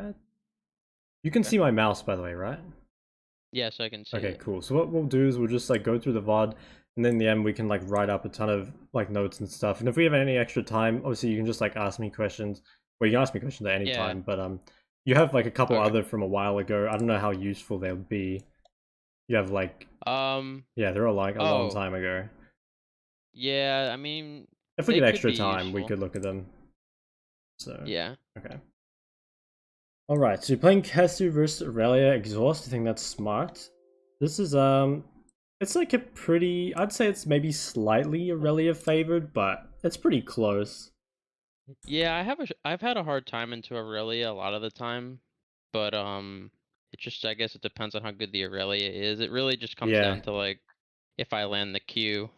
chat. You can see my mouse, by the way, right? Yes, I can see Okay, it. cool. So what we'll do is we'll just like go through the VOD, and then in the end we can like write up a ton of like notes and stuff. And if we have any extra time, obviously you can just like ask me questions. Well, you can ask me questions at any Yeah. time, but you have like a couple Okay. other from a while ago. I don't know how useful they'll be. You have like, Um. yeah, they're all like a long Oh. time ago. Yeah. I mean, If we they get could extra be time, we useful. could look at them. So, Yeah. okay. Alright, so you're playing Cassiopeia versus Irelia Exhaust. I think that's smart. This is, it's like a pretty, I'd say it's maybe slightly Irelia favored, but it's pretty close. Yeah. I've had a hard time into Aurelia a lot of the time, but it just I guess it depends on how good the Aurelia is. It really just comes Yeah, down to like if I land the Q.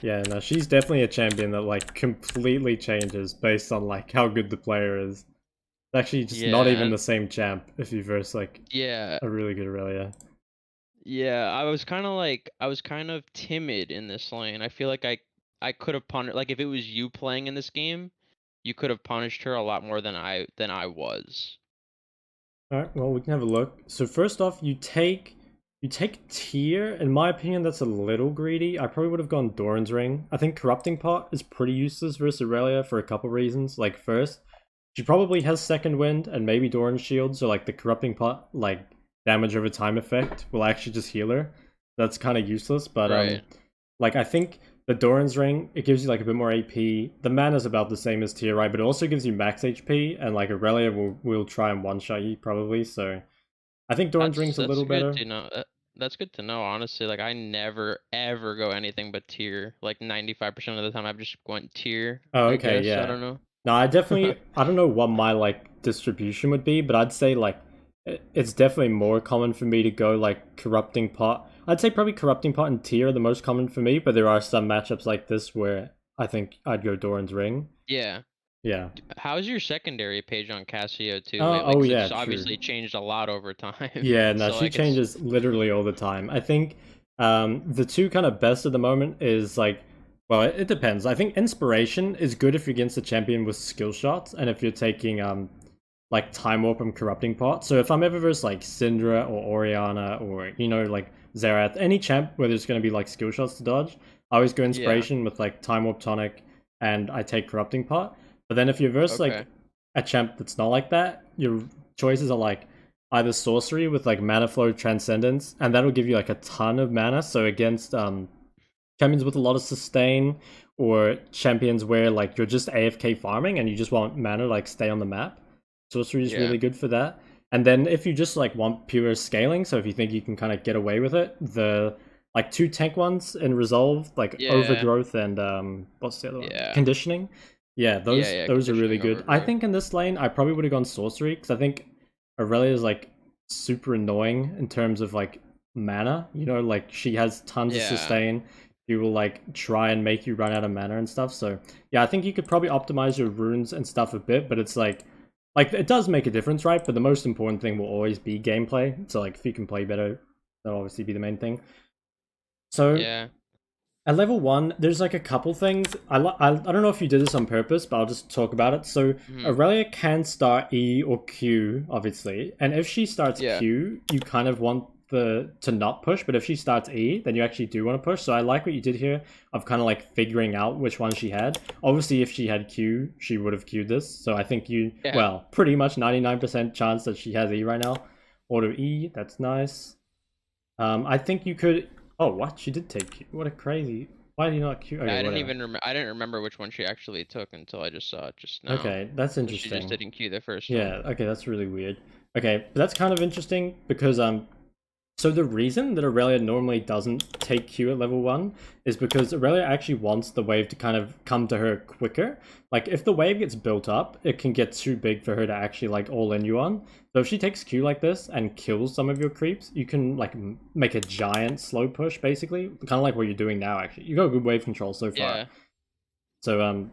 yeah, no, she's definitely a champion that like completely changes based on like how good the player is. It's actually just not Yeah. even And the same champ if you verse like yeah. a really good Irelia. Yeah. I was kind of timid in this lane. I feel like I could have punished like if it was you playing in this game, you could have punished her a lot more than I was. Alright, well we can have a look. So first off, you take tier. In my opinion, that's a little greedy. I probably would have gone Doran's Ring. I think Corrupting Pot is pretty useless versus Irelia for a couple reasons. Like first, she probably has Second Wind and maybe Doran's Shield, so like the Corrupting Pot, like damage over time effect will actually just heal her. That's kind of useless, but Right. like I think the Doran's Ring, it gives you like a bit more AP. The mana's about the same as tier, right? But it also gives you max HP, and like Irelia will try and one-shot you probably, so I think Doran's Ring's a That's little good better. to know. That's good to know, honestly. Like I never ever go anything but tier. Like 95% of the time I've just went tier, Oh, I okay, guess. I yeah. don't know. No, I don't know what my like distribution would be, but I'd say like it's definitely more common for me to go like Corrupting Pot. I'd say probably Corrupting Pot and Tier are the most common for me, but there are some matchups like this where I think I'd go Doran's Ring. Yeah. Yeah. How's your secondary page on Cassio too Oh, lately? oh Because yeah, it's true. obviously changed a lot over time. Yeah, no, So she like it's changes literally all the time. I think the two kind of best at the moment is like, well, it depends. I think Inspiration is good if you're against a champion with skill shots, and if you're taking like Time Warp and Corrupting Pot. So if I'm ever versus like Syndra or Oriana or like Xerath, any champ where there's going to be like skill shots to dodge, I always go yeah. Inspiration with like Time Warp Tonic, and I take Corrupting Pot. But then if you're versus Okay. like a champ that's not like that, your choices are like either sorcery with like mana flow transcendence, and that'll give you like a ton of mana. So against champions with a lot of sustain, or champions where like you're just AFK farming and you just want mana to like stay on the map, sorcery is Yeah. really good for that. And then if you just like want pure scaling, so if you think you can kind of get away with it, the like two tank ones in Resolve, like Yeah. Overgrowth and what's the other one? Yeah. Conditioning. Yeah, Yeah, those yeah, those are really conditioning good. I overgrowth. think in this lane I probably would have gone sorcery because I think Irelia is like super annoying in terms of like mana. Like she has tons of Yeah. sustain. She will like try and make you run out of mana and stuff. So yeah, I think you could probably optimize your runes and stuff a bit, but it's like it does make a difference, right? But the most important thing will always be gameplay. So like if you can play better, that'll obviously be the main thing. So Yeah. at level 1, there's like a couple things. I don't know if you did this on purpose, but I'll just talk about it. So Mhm. Aurelia can start E or Q, obviously. And if she starts Yeah. Q, you kind of want the to not push, but if she starts E, then you actually do want to push. So I like what you did here of kind of like figuring out which one she had. Obviously, if she had Q, she would have Q'd this. So I think Yeah. well, pretty much 99% chance that she has E right now. Auto E, that's nice. I think you could. Oh, what? She did take Q. What a crazy. Why did you not Q? Okay, whatever. I didn't remember which one she actually took until I just saw it just now. Okay, that's So she just interesting. didn't queue the first one. Yeah, okay, that's really weird. Okay, but that's kind of interesting because so the reason that Aurelia normally doesn't take Q at level 1 is because Aurelia actually wants the wave to kind of come to her quicker. Like, if the wave gets built up, it can get too big for her to actually, like, all-in you on. So if she takes Q like this and kills some of your creeps, you can, like, make a giant slow push, basically. Kind of like what you're doing now, actually. You got good wave control so far. Yeah. So,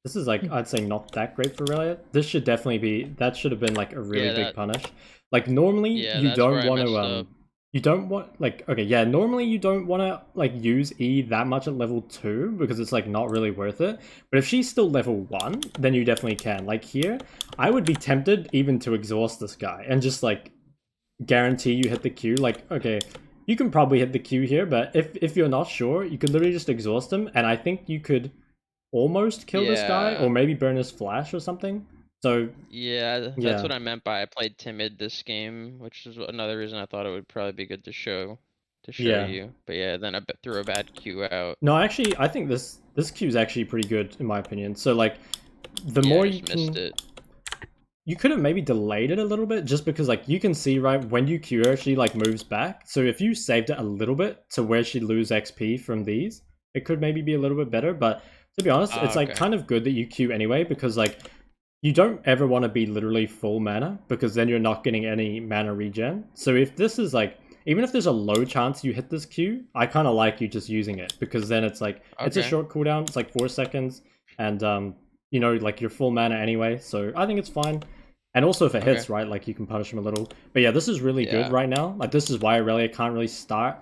this is, like, I'd say not that great for Aurelia. This should definitely be... That should have been, like, a really Yeah, big punish. Like, normally, yeah, you that's where don't I want to, messed up. you don't want, like, okay, yeah, normally you don't want to, like, use E that much at level 2 because it's, like, not really worth it. But if she's still level 1, then you definitely can. Like, here, I would be tempted even to exhaust this guy and just, like, guarantee you hit the Q. Like, okay, you can probably hit the Q here, but if you're not sure, you could literally just exhaust him, and I think you could almost kill this guy, or maybe burn his flash or something. So yeah, yeah. that's what I meant by I played timid this game, which is another reason I thought it would probably be good to show Yeah. you. But yeah, then I threw a bad Q out. No, actually, I think this Q is actually pretty good in my opinion. So like, the Yeah, more I you just can, missed it. you could have maybe delayed it a little bit, just because like you can see right when you Q her, she like moves back. So if you saved it a little bit to where she'd lose XP from these, it could maybe be a little bit better. But to be honest, it's like Okay. kind of good that you Q anyway, because like you don't ever want to be literally full mana, because then you're not getting any mana regen. So if this is like, even if there's a low chance you hit this Q, I kind of like you just using it, because then it's like, it's a Okay. short cooldown, it's like 4 seconds, and you know, like you're full mana anyway, so I think it's fine. And also if it hits, right, like you can punish him a little. But yeah, this is really good right now. Like this is why Irelia can't really start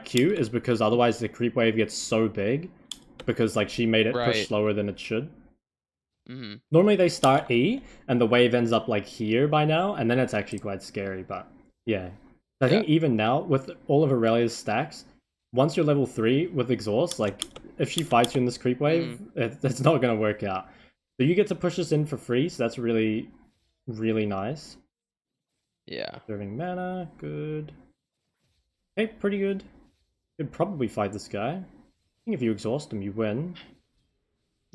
Q, is because otherwise the creep wave gets so big, because like she made it push slower than it should. Normally they start E, and the wave ends up like here by now, and then it's actually quite scary, but yeah. I think even now, with all of Irelia's stacks, once you're level 3 with exhaust, like, if she fights you in this creep wave, it's not going to work out. So you get to push this in for free, so that's really, really nice. Yeah. Serving mana, good. Okay, pretty good. Could probably fight this guy. I think if you exhaust him, you win.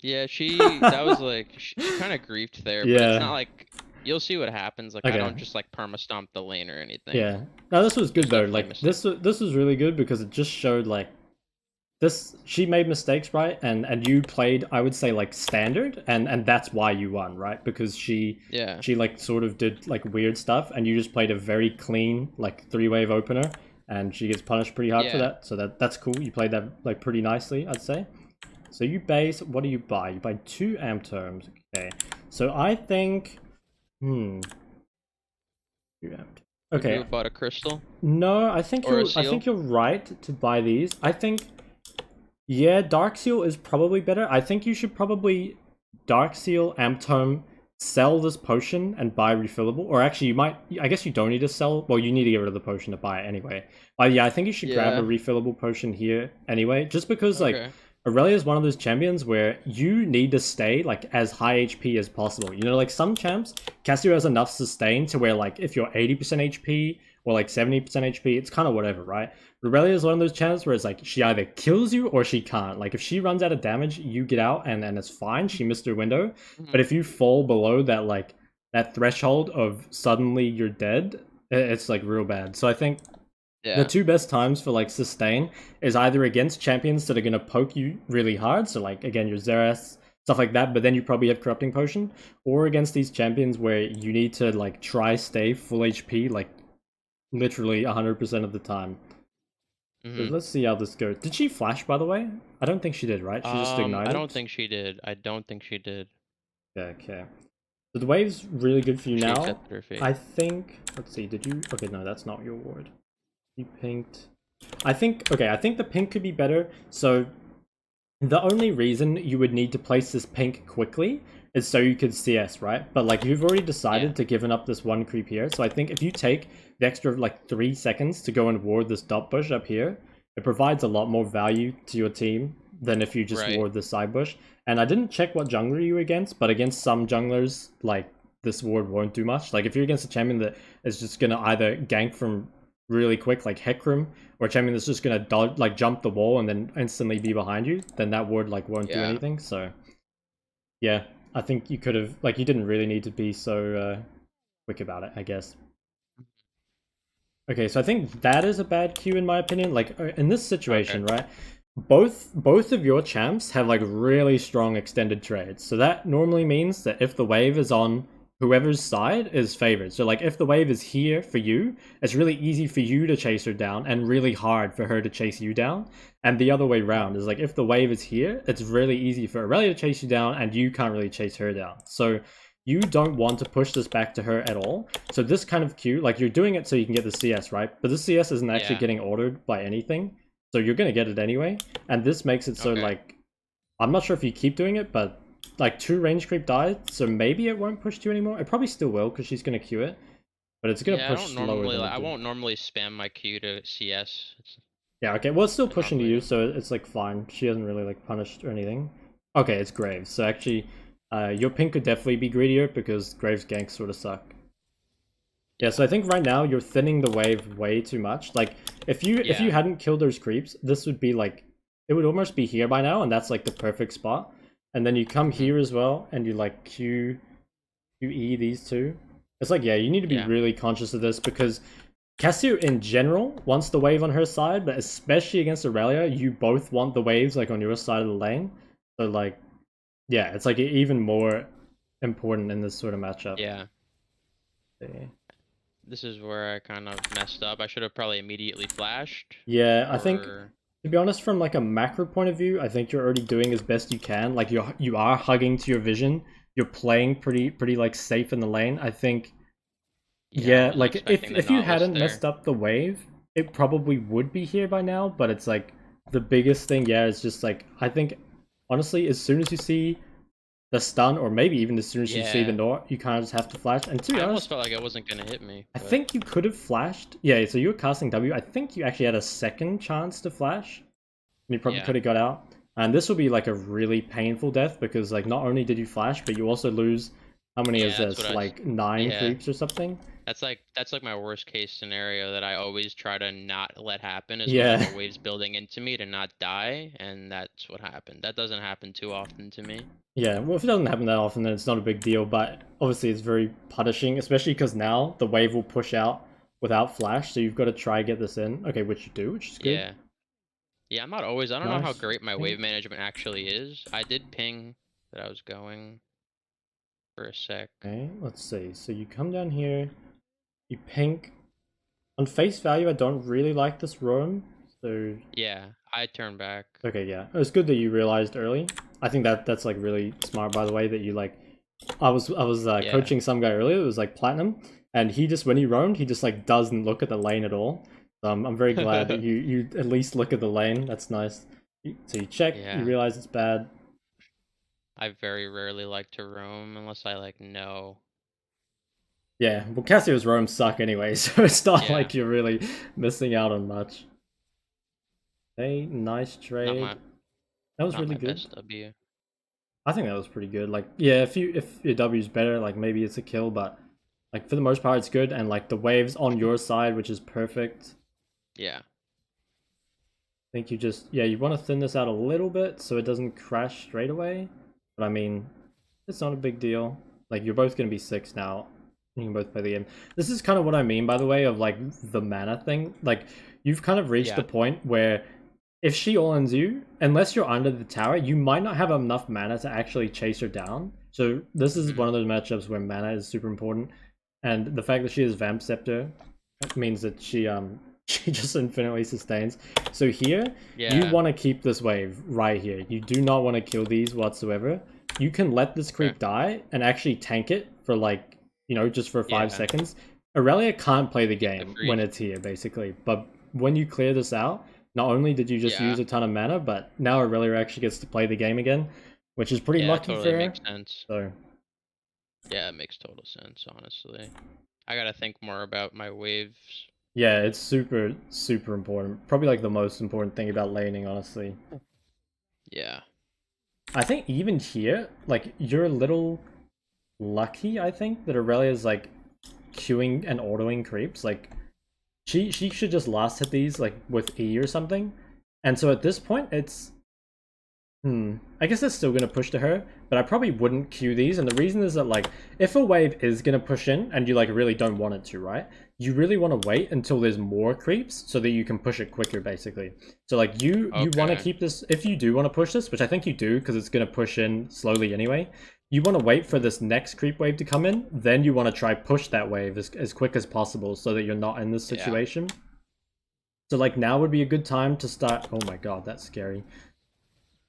Yeah, that was like, she kind of griefed there, but it's not like, you'll see what happens. Like, I don't just like perma stomp the lane or anything. Yeah. No, this was good though. Like this was really good, because it just showed like she made mistakes, right? And you played, I would say, like standard, and that's why you won, right? Because she like sort of did like weird stuff, and you just played a very clean like 3-wave opener, and she gets punished pretty hard for that. So that's cool. You played that like pretty nicely, I'd say. So you base, what do you buy? You buy 2 amp terms. Okay. So I think 2 amp. Okay. You bought a crystal? No, I think you're right to buy these. I think, yeah, Dark Seal is probably better. I think you should probably Dark Seal, Amp Tome, sell this potion and buy refillable. Or actually, you might, I guess you don't need to sell. Well, you need to get rid of the potion to buy it anyway. Yeah, I think you should grab a refillable potion here anyway, just because like Irelia is one of those champions where you need to stay like as high HP as possible. You know, like some champs, Cassio has enough sustain to where like if you're 80% HP or like 70% HP, it's kind of whatever, right? Irelia is one of those champs where it's like she either kills you or she can't. Like if she runs out of damage, you get out and it's fine. She missed her window. But if you fall below that like that threshold of suddenly you're dead, it's like real bad. So I think the 2 best times for like sustain is either against champions that are going to poke you really hard, so like again your Xerath, stuff like that, but then you probably have Corrupting Potion, or against these champions where you need to like try stay full HP like literally 100% of the time. So let's see how this goes. Did she flash, by the way? I don't think she did, right? She just ignited? I don't think she did. Okay. So the wave's really good for you now. I think, let's see, did you, okay, no, that's not your ward. You pinked. I think the pink could be better. So the only reason you would need to place this pink quickly is so you could CS, right? But like you've already decided to give up this 1 creep here. So I think if you take the extra like 3 seconds to go and ward this dot bush up here, it provides a lot more value to your team than if you just ward the side bush. And I didn't check what jungler you're against, but against some junglers, like this ward won't do much. Like if you're against a champion that is just gonna either gank from really quick, like Hecarim, or a champion that's just gonna dodge, like jump the wall and then instantly be behind you, then that ward like won't do anything. So yeah, I think you could have, like, you didn't really need to be so quick about it, I guess. Okay, so I think that is a bad Q in my opinion. Like in this situation, right? Both of your champs have like really strong extended trades. So that normally means that if the wave is on whoever's side is favored. So like if the wave is here for you, it's really easy for you to chase her down and really hard for her to chase you down. And the other way around is like if the wave is here, it's really easy for Irelia to chase you down and you can't really chase her down. So you don't want to push this back to her at all. So this kind of Q, like you're doing it so you can get the CS, right? But this CS isn't actually Yeah. getting ordered by anything. So you're going to get it anyway. And this makes it so Okay. like, I'm not sure if you keep doing it, but like 2 range creep died. So maybe it won't push 2 anymore. It probably still will because she's going to Q it. But it's going to Yeah, push slower than it I did. won't normally spam my Q to CS. Yeah, okay. Well, it's still pushing to Normally you, so it's like fine. She hasn't really like punished or anything. Okay, it's Graves. So actually, your pink could definitely be greedier because Graves ganks sort of suck. Yeah, so I think right now you're thinning the wave way too much. Like if you hadn't killed those creeps, this would be like it would almost be here by now, and that's like the perfect spot. And then you come here as well, and you like QE these two. It's like, yeah, you need to be really conscious of this because Cassio in general wants the wave on her side, but especially against Irelia, you both want the waves like on your side of the lane. So like, yeah, it's like even more important in this sort of matchup. Yeah. Okay. This is where I kind of messed up. I should have probably immediately flashed. Yeah, I think to be honest, from like a macro point of view, I think you're already doing as best you can. Like you are hugging to your vision. You're playing pretty like safe in the lane. I think. Yeah, like if you hadn't messed up the wave, it probably would be here by now. But it's like the biggest thing. Yeah, is just like I think honestly, as soon as you see the stun, or maybe even as soon as you see the Nor, you kind of just have to flash. And to be honest, I almost felt like it wasn't gonna hit me. I think you could have flashed. Yeah, so you were casting W. I think you actually had a second chance to flash. And you probably could have got out. And this will be like a really painful death because like not only did you flash, but you also lose. How many is this? Like 9 creeps or something? That's like my worst case scenario that I always try to not let happen is when the wave's building into me to not die, and that's what happened. That doesn't happen too often to me. Yeah, well if it doesn't happen that often then it's not a big deal, but obviously it's very punishing, especially because now the wave will push out without flash, so you've got to try get this in. Okay, which you do, which is good. Yeah. Yeah, I'm not always, I don't know how great my wave management actually is. I did ping that I was going for a sec. Okay, let's see. So you come down here, you pink. On face value, I don't really like this roam, so... Yeah, I turn back. Okay, yeah. It's good that you realized early. I think that's like really smart, by the way, that you like... I was coaching some guy earlier, it was like Platinum, and he just, when he roamed, he just like doesn't look at the lane at all. I'm very glad that you at least look at the lane. That's nice. So you check, you realize it's bad. I very rarely like to roam unless I like know. Yeah, well Cassio's roams suck anyway, so it's not like you're really missing out on much. Okay, nice trade. That was really good. Best W. I think that was pretty good. Like, yeah, if your W's better, like maybe it's a kill, but like for the most part it's good, and like the waves on your side, which is perfect. Yeah. I think you just, yeah, you want to thin this out a little bit so it doesn't crash straight away. But I mean, it's not a big deal. Like, you're both going to be 6 now. You can both play the game. This is kind of what I mean, by the way, of like the mana thing. Like, you've kind of reached the point where if she all-ins you, unless you're under the tower, you might not have enough mana to actually chase her down. So this is one of those matchups where mana is super important. And the fact that she has Vamp Scepter means that she just infinitely sustains. So here, you want to keep this wave right here. You do not want to kill these whatsoever. You can let this creep die and actually tank it for like, you know, just for 5 seconds. Irelia can't play the game when it's here, basically. But when you clear this out, not only did you just use a ton of mana, but now Irelia actually gets to play the game again, which is pretty lucky for her. Makes sense. So. Yeah, it makes total sense, honestly. I gotta think more about my waves. Yeah, it's super, super important. Probably like the most important thing about laning, honestly. Yeah. I think even here, like, you're a little lucky, I think, that Irelia's like queuing and autoing creeps. Like, she should just last hit these like with E or something. And so at this point, it's I guess it's still gonna push to her, but I probably wouldn't queue these. And the reason is that like if a wave is gonna push in and you like really don't want it to, right? You really want to wait until there's more creeps so that you can push it quicker, basically. So like you want to keep this, if you do want to push this, which I think you do because it's gonna push in slowly anyway. You want to wait for this next creep wave to come in, then you want to try push that wave as quick as possible so that you're not in this situation. So like now would be a good time to start. Oh my god, that's scary.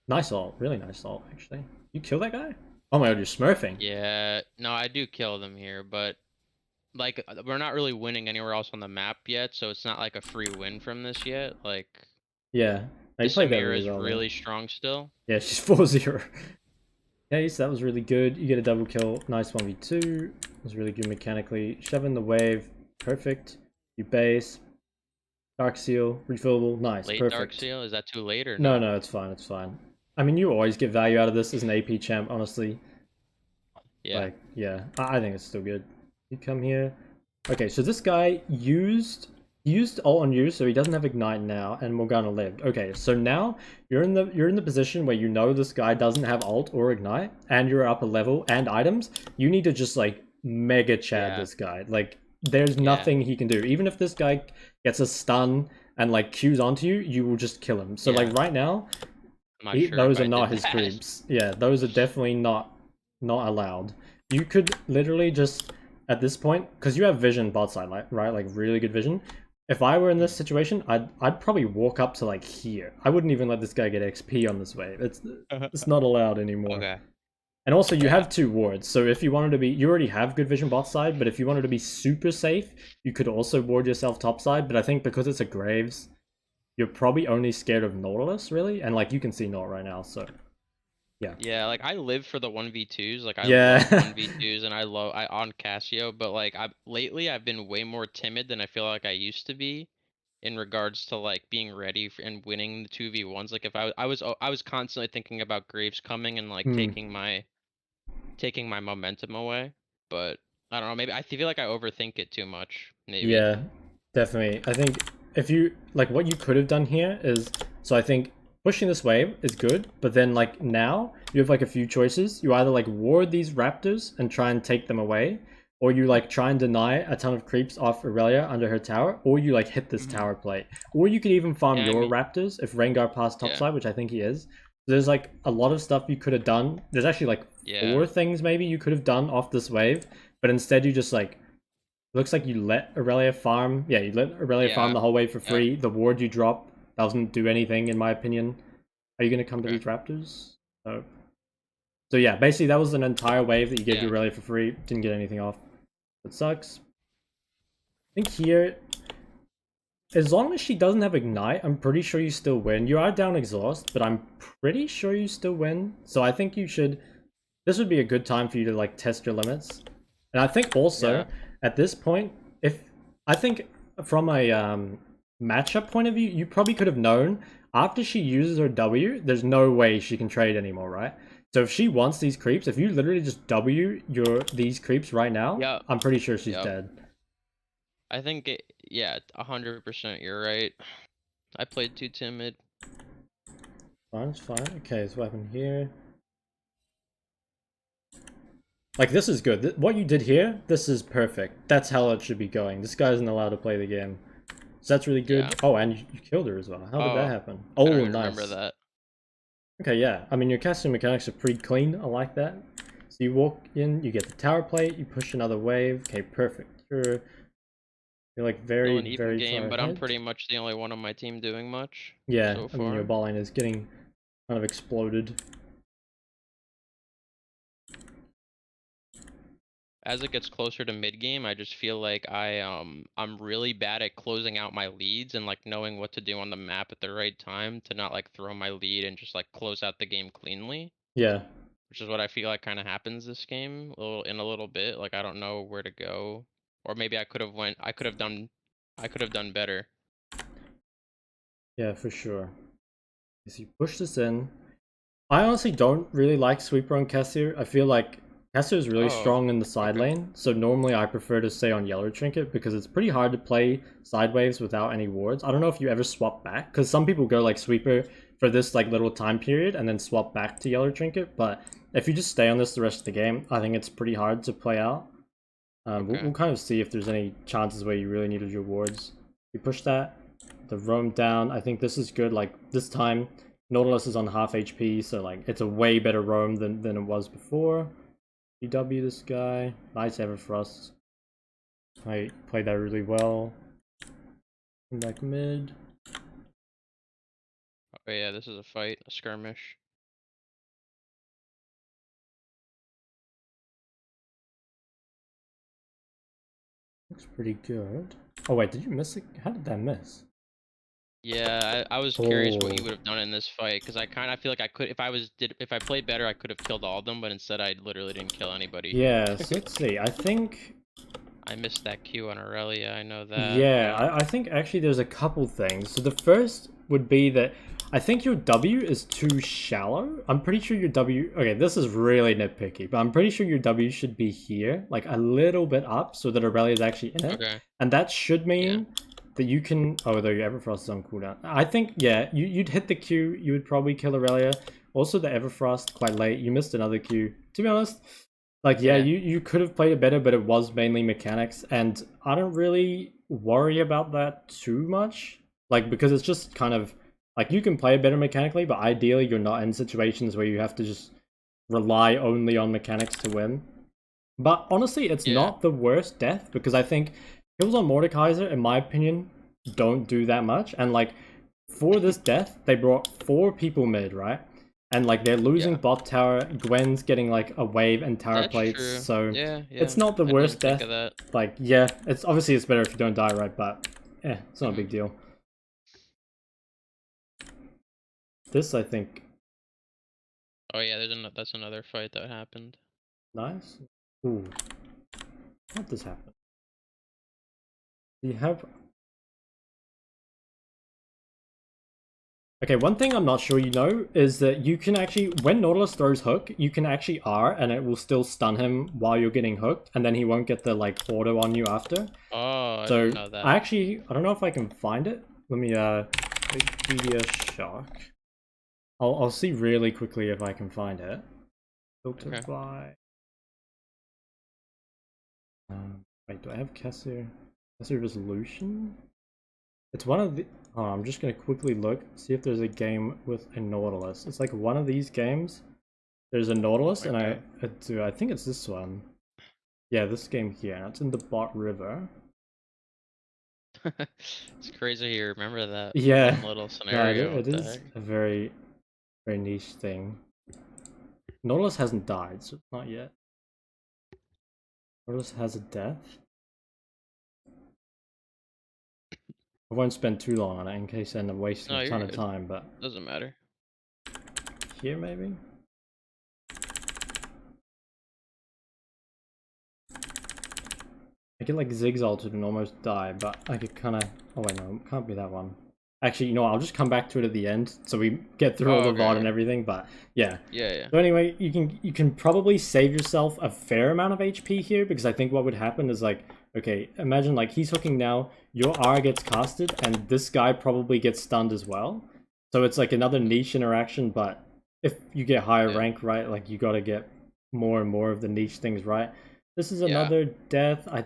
Nice ult, really nice ult, actually. You kill that guy? Oh my god, you're smurfing. Yeah, no, I do kill them here, but like we're not really winning anywhere else on the map yet, so it's not like a free win from this yet. Like Yeah. No, you this played that Samira really is well there. really strong still. Yeah, she's 4-0. Okay, so that was really good. You get a double kill. Nice 1v2. It was really good mechanically. Shove in the wave. Perfect. You base. Dark seal. Refillable. Nice. Late Dark Perfect. Seal, is that too late or No, no? no, it's fine. It's fine. I mean, you always get value out of this as an AP champ, honestly. Yeah. Like, yeah, I think it's still good. You come here. Okay, so this guy used ult on you, so he doesn't have ignite now, and Morgana lived. Okay, so now you're in the position where you know this guy doesn't have ult or ignite, and you're up a level and items. You need to just like mega chad Yeah. this guy. Like, there's Yeah. nothing he can do. Even if this guy gets a stun and like queues onto you, you will just kill him. So like Yeah. right now, I'm not sure if those are I not did his that. creeps. Yeah, those are definitely not allowed. You could literally just at this point, because you have vision bot side, right? Like really good vision. If I were in this situation, I'd probably walk up to like here. I wouldn't even let this guy get XP on this wave. It's not allowed anymore. Okay. And also, you Yeah. have 2 wards, so if you wanted to be, you already have good vision bot side, but if you wanted to be super safe, you could also ward yourself top side. But I think because it's a Graves, you're probably only scared of Nautilus, really, and like you can see Naut right now, so yeah. Yeah, like I live for the 1v2s. Like I love Yeah. 1v2s and I on Cassio, but like I've been way more timid than I feel like I used to be in regards to like being ready and winning the 2v1s. Like if I was constantly thinking about Graves coming and like Hmm. taking my momentum away, but I don't know, maybe I feel like I overthink it too much, maybe. Yeah, definitely. I think if you like what you could have done here is so I think pushing this wave is good, but then like now you have like a few choices. You either like ward these raptors and try and take them away, or you like try and deny a ton of creeps off Irelia under her tower, or you like hit this Hmm. tower plate. Or you could even farm Yeah, I your mean, raptors if Rengar passed yeah, topside, which I think he is. There's like a lot of stuff you could have done. There's actually like yeah, 4 things maybe you could have done off this wave, but instead you just like looks like you let Irelia farm. Yeah, you let Irelia farm yeah, the whole way for yeah. free. The ward you drop doesn't do anything, in my opinion. Are you going to come to Okay, these Raptors? No. So yeah, basically that was an entire wave that you gave to yeah, Irelia for free. Didn't get anything off. It sucks. I think here, as long as she doesn't have Ignite, I'm pretty sure you still win. You are down exhaust, but I'm pretty sure you still win. So I think you should... This would be a good time for you to like test your limits. And I think also yeah, at this point, if I think from a matchup point of view, you probably could have known after she uses her W, there's no way she can trade anymore, right? So if she wants these creeps, if you literally just W these creeps right now, yep, I'm pretty sure she's yep. dead. I think yeah, 100% you're right. I played too timid. Fine, it's fine. Okay, so what happened here? Like, this is good. What you did here, this is perfect. That's how it should be going. This guy isn't allowed to play the game. So that's really good. Yeah. Oh, and you killed her as well. How did that Oh, happen? I don't Oh, even remember nice. that. Okay, yeah. I mean, your casting mechanics are pretty clean. I like that. So you walk in, you get the tower plate, you push another wave. Okay, perfect. You're like Still very, an even very far game, but I'm ahead. pretty much the only one on my team doing much Yeah, so I mean, your far. ball lane is getting kind of exploded. As it gets closer to mid game, I just feel like I'm really bad at closing out my leads and like knowing what to do on the map at the right time to not like throw my lead and just like close out the game cleanly, Yeah, which is what I feel like kind of happens this game in a little bit. Like I don't know where to go, or maybe I could have done better. yeah, for sure. So you push this in. I honestly don't really like Sweeper on Cassio. I feel like Cassio is really Oh, strong in the side okay. lane, so normally I prefer to stay on Yellow Trinket because it's pretty hard to play sideways without any wards. I don't know if you ever swap back, because some people go like Sweeper for this like little time period and then swap back to Yellow Trinket, but if you just stay on this the rest of the game, I think it's pretty hard to play out. We'll Okay. kind of see if there's any chances where you really needed your wards. You push that, the roam down. I think this is good. Like this time, Nautilus is on half HP, so like it's a way better roam than it was before. EW this guy, nice Everfrost. I played that really well. Come back mid. Oh yeah, this is a fight, a skirmish. Looks pretty good. Oh wait, did you miss it? How did that miss? Yeah, I was curious what you would have done in this fight because I feel like I could if I played better I could have killed all of them, but instead I literally didn't kill anybody. Yeah, so let's see. I think I missed that Q on Irelia, I know that. yeah, But I think actually there's a couple things. So the first would be that I think your W is too shallow. I'm pretty sure your W. Okay, this is really nitpicky, but I'm pretty sure your W should be here, like a little bit up, so that Irelia is actually in it. okay, And that should mean yeah, that you can. Oh, though your Everfrost is on cooldown. I think yeah, you'd hit the Q. You would probably kill Irelia. Also, the Everfrost quite late. You missed another Q. To be honest, like yeah, yeah, you could have played it better, but it was mainly mechanics, and I don't really worry about that too much. Like because it's just kind of like you can play it better mechanically, but ideally you're not in situations where you have to just rely only on mechanics to win. But honestly, it's yeah. not the worst death because I think kills on Mordekaiser, in my opinion, don't do that much. And like for this death, they brought 4 people mid, right? And like they're losing Yeah. bot tower. Gwen's getting like a wave and tower That's plates, true. so Yeah, it's yeah. not the I didn't even worst think death. of that. Like yeah, it's obviously it's better if you don't die, right? But it's not a big deal. This I think Oh yeah, that's another fight that happened. nice. Ooh, how did this happen? You have okay, one thing I'm not sure you know is that you can actually, when Nautilus throws hook, you can actually R and it will still stun him while you're getting hooked, and then he won't get the like auto on you after. Oh, I So didn't know that. I don't know if I can find it. Let me Wikipedia shock. I'll see really quickly if I can find it. Filter Okay. by. Wait, do I have Cassiopeia resolution? It's one of the. Oh, I'm just gonna quickly look, see if there's a game with a Nautilus. It's like one of these games. There's a Nautilus, and Okay. I think it's this one. Yeah, this game here. And it's in the Bot River. It's crazy you remember that Yeah, one little no, scenario. What it the is heck? a very niche thing. Nautilus hasn't died, so not yet. Nautilus has a death. I won't spend too long on it in case I end up wasting No, a you're ton of good. time, but Doesn't matter. here maybe? I could like Ziggs ulted and almost die, but I could kind of. Oh wait, no, it can't be that one. Actually, you know what? I'll just come back to it at the end, so we get through all Oh, the okay. VOD and everything. But yeah. Yeah, yeah. So anyway, you can probably save yourself a fair amount of HP here because I think what would happen is like, okay, imagine like he's hooking now, your R gets casted, and this guy probably gets stunned as well. So it's like another niche interaction, but if you get higher Yeah. rank, right, like you gotta get more and more of the niche things right. This is Yeah. another death. I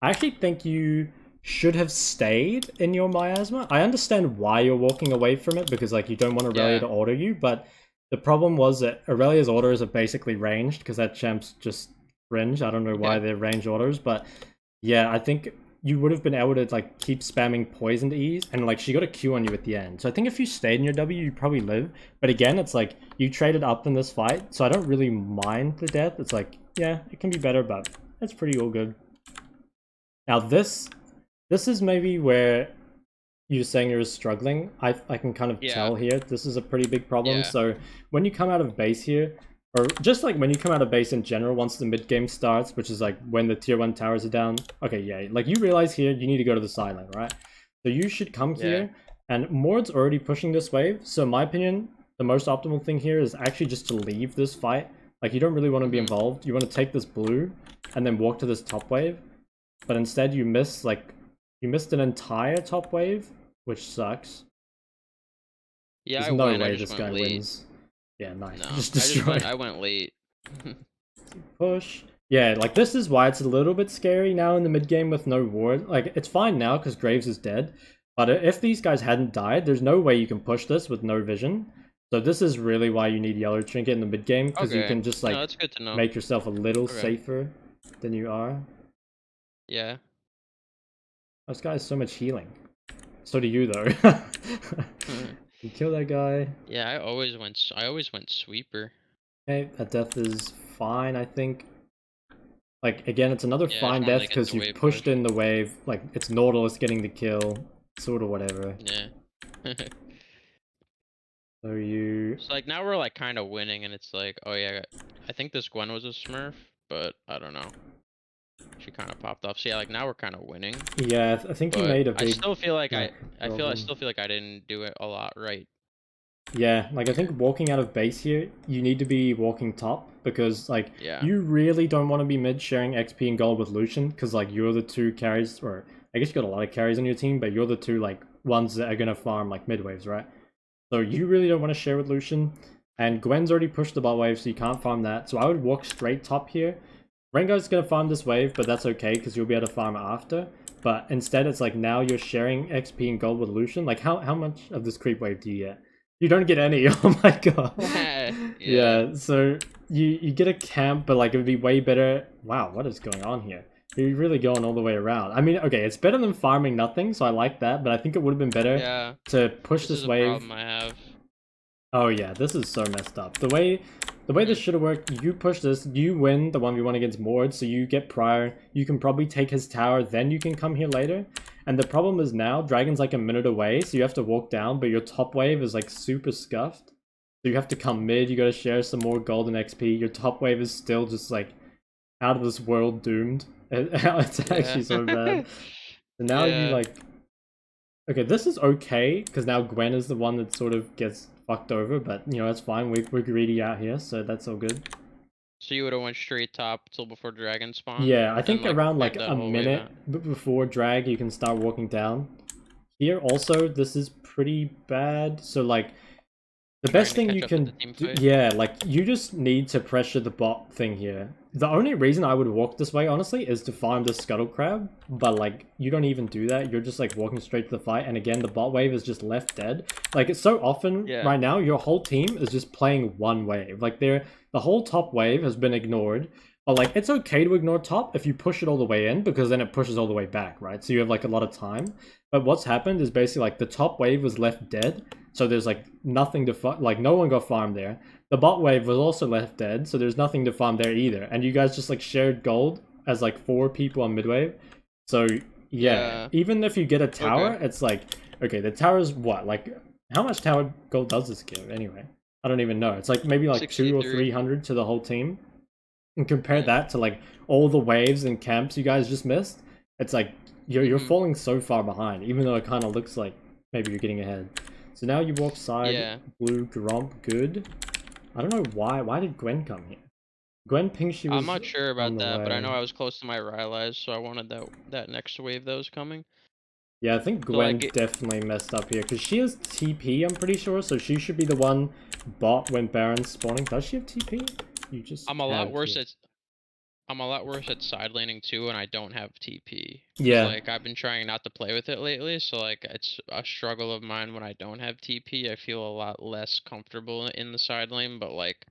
actually think you should have stayed in your miasma. I understand why you're walking away from it because like you don't want Irelia Yeah. to auto you, but the problem was that Irelia's autos are basically ranged because that champ's just range. I don't know why Yeah. they're range autos, but yeah, I think you would have been able to like keep spamming poison to ease, and like she got a Q on you at the end. So I think if you stayed in your W, you'd probably live. But again, it's like you traded up in this fight, so I don't really mind the death. It's like yeah, it can be better, but it's pretty all good. Now this is maybe where you're saying you're struggling. I can kind of Yeah. tell here this is a pretty big problem. Yeah. So when you come out of base here, or just like when you come out of base in general, once the mid game starts, which is like when the tier 1 towers are down. Okay, yeah, like you realize here you need to go to the sideline, right? So you should come Yeah. here, and Mord's already pushing this wave. So in my opinion, the most optimal thing here is actually just to leave this fight. Like you don't really want to be involved. You want to take this blue and then walk to this top wave. But instead you missed an entire top wave, which sucks. Yeah, There's I no went. I way just this guy went late. wins. Yeah, nice. No, Just destroy. I went late. Push. Yeah, like this is why it's a little bit scary now in the mid game with no ward. Like it's fine now because Graves is dead, but if these guys hadn't died, there's no way you can push this with no vision. So this is really why you need Yellow Trinket in the mid game because you Okay. can just No, like that's good to know. make yourself a little Okay. safer than you are. Yeah. This guy has so much healing. So do you though. You kill that guy. Yeah, I always went sweeper. Okay, that death is fine, I think. Like, again, it's another Yeah, I just fine wanted death to get because the you've wave pushed push. in the wave. Like, it's Nautilus getting the kill, sort of whatever. Yeah. So you... So like now we're like kind of winning, and it's like, oh yeah, I think this Gwen was a Smurf, but I don't know. She kind of popped off. So yeah, like now we're kind of winning, Yeah, I think you but made a I big, still feel like like, I problem. still feel like I didn't do it a lot right. Yeah, like, I Here. think walking out of base here, you need to be walking top, because, like, Yeah. you really don't want to be mid sharing XP and gold with Lucian, because, like, you're the two carries, or I guess you got a lot of carries on your team, but you're the two, like, ones that are gonna farm, like, mid waves, right? So you really don't want to share with Lucian, and Gwen's already pushed the bot wave, so you can't farm that, so I would walk straight top here. Rengar's gonna farm this wave, but that's okay, because you'll be able to farm it after. But instead, it's like now you're sharing XP and gold with Lucian. Like, how much of this creep wave do you get? You don't get any. Oh my god. Yeah. Yeah. So you get a camp, but like it would be way better. Wow, what is going on here? You're really going all the way around. I mean, okay, it's better than farming nothing, so I like that. But I think it would have been better Yeah. to push This is this a wave. problem I have. Oh yeah, this is so messed up. The way this should have worked, you push this, you win the 1v1 against Mord, so you get prior, you can probably take his tower, then you can come here later. And the problem is now, Dragon's like a minute away, so you have to walk down, but your top wave is like super scuffed. So you have to come mid, you gotta share some more golden XP, your top wave is still just like out of this world doomed. It's actually so bad. So now you Yeah. like... Okay, this is okay, because now Gwen is the one that sort of gets fucked over, but, you know, that's fine. We're greedy out here, so that's all good. So you would have went straight top till before dragon spawned? Yeah, I think And like around like wiped that a whole wave minute out? before drag, you can start walking down. Here also, this is pretty bad. So like, the best Trying to thing you catch up with can the team do, fight? yeah, like you just need to pressure the bot thing here. The only reason I would walk this way, honestly, is to farm the scuttle crab. But like, you don't even do that. You're just like walking straight to the fight. And again, the bot wave is just left dead. Like, it's so often Yeah. right now, your whole team is just playing one wave. Like, the whole top wave has been ignored. But like, it's okay to ignore top if you push it all the way in, because then it pushes all the way back, right? So you have like a lot of time. But what's happened is basically like the top wave was left dead. So there's like nothing to like no one got farmed there. The bot wave was also left dead, so there's nothing to farm there either. And you guys just like shared gold as like 4 people on mid wave. So yeah, even if you get a tower, Okay. it's like, okay, the tower is what? Like, how much tower gold does this give anyway? I don't even know. It's like maybe like 200 or 63. 300 to the whole team. And compare that to like all the waves and camps you guys just missed. It's like you're falling so far behind, even though it kind of looks like maybe you're getting ahead. So now you walk side, Yeah. blue, Gromp, good. I don't know why. Why did Gwen come here? Gwen pinged she was I'm not sure on about the that, but I way. know I was close to my Rylai's, so I wanted that next wave that was coming. Yeah, I think So Gwen like definitely messed up here, because she has TP, I'm pretty sure, so she should be the one bot when Baron's spawning. Does she have TP? You just I'm a lot have worse here. at side laning too, and I don't have TP. Yeah. Like I've been trying not to play with it lately, so like it's a struggle of mine when I don't have TP. I feel a lot less comfortable in the side lane, but like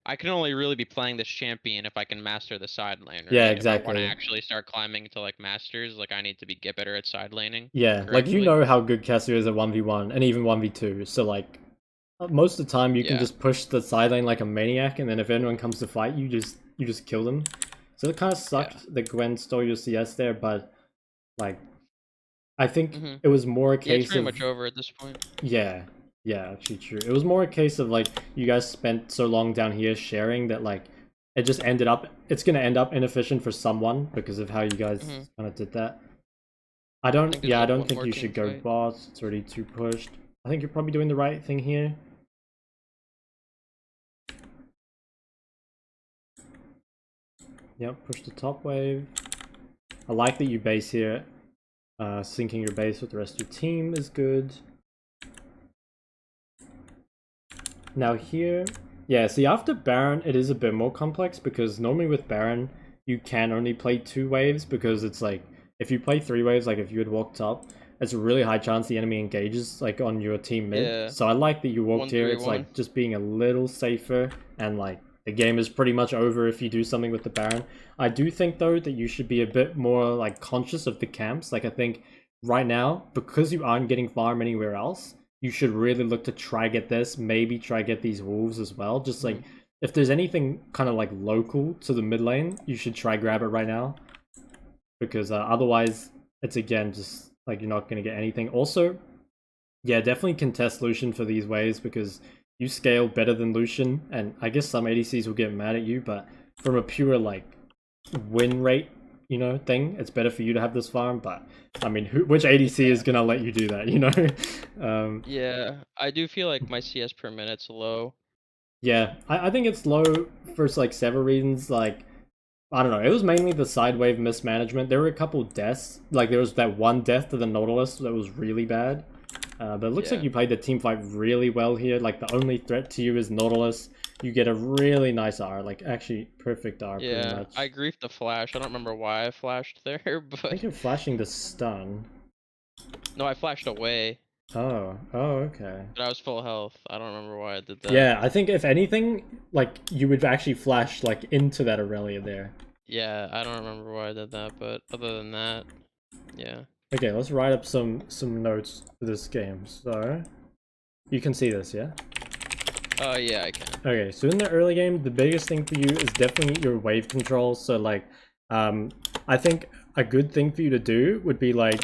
I can only really be playing this champion if I can master the side lane, right? Yeah, If I want to exactly. actually start climbing to like masters, like I need to get better at side laning Yeah, like you correctly. know how good Cassiopeia is at 1v1 and even 1v2, so like most of the time you can Yeah. just push the side lane like a maniac, and then if anyone comes to fight you just kill them. So it kind of sucked that Gwen stole your CS there, but like I think it was more a Yeah, it's case pretty of much over at this point. yeah, actually true. It was more a case of like you guys spent so long down here sharing that like it just ended up it's gonna end up inefficient for someone because of how you guys kind of did that. I don't think there's, like, don't one think more you team should go fight. bot. It's already too pushed. I think you're probably doing the right thing here. Yep, push the top wave. I like that you base here. Syncing your base with the rest of your team is good. Now here, yeah, see after Baron it is a bit more complex, because normally with Baron you can only play 2 waves, because it's like if you play 3 waves, like if you had walked up, it's a really high chance the enemy engages like on your team mid. Yeah. So I like that you walked here. It's 1-3-1. like just being a little safer, and like the game is pretty much over if you do something with the Baron. I do think though that you should be a bit more like conscious of the camps. Like I think right now, because you aren't getting farm anywhere else, you should really look to try get this, maybe try get these wolves as well. Just like if there's anything kind of like local to the mid lane, you should try grab it right now, because otherwise it's again just like you're not gonna get anything. Also, yeah, definitely contest Lucian for these waves because you scale better than Lucian, and I guess some ADCs will get mad at you, but from a pure like win rate, you know, thing, it's better for you to have this farm. But I mean, which ADC is gonna let you do that, you know? Yeah, I do feel like my CS per minute's low. Yeah, I think it's low for like several reasons. Like, I don't know, it was mainly the side wave mismanagement. There were a couple deaths, like there was that one death to the Nautilus that was really bad. But it looks like you played the team fight really well here. Like the only threat to you is Nautilus. You get a really nice R, like actually perfect R pretty Yeah, much. I griefed the flash. I don't remember why I flashed there, I but think you're flashing the stun. no, I flashed away, Oh, okay. but I was full health. I don't remember why I did that. Yeah, I think if anything, like you would actually flash like into that Irelia there. Yeah, I don't remember why I did that, but other than that, yeah. Okay, let's write up some notes for this game. So you can see this, yeah? Yeah, I can. Okay, so in the early game, the biggest thing for you is definitely your wave control. So like, I think a good thing for you to do would be like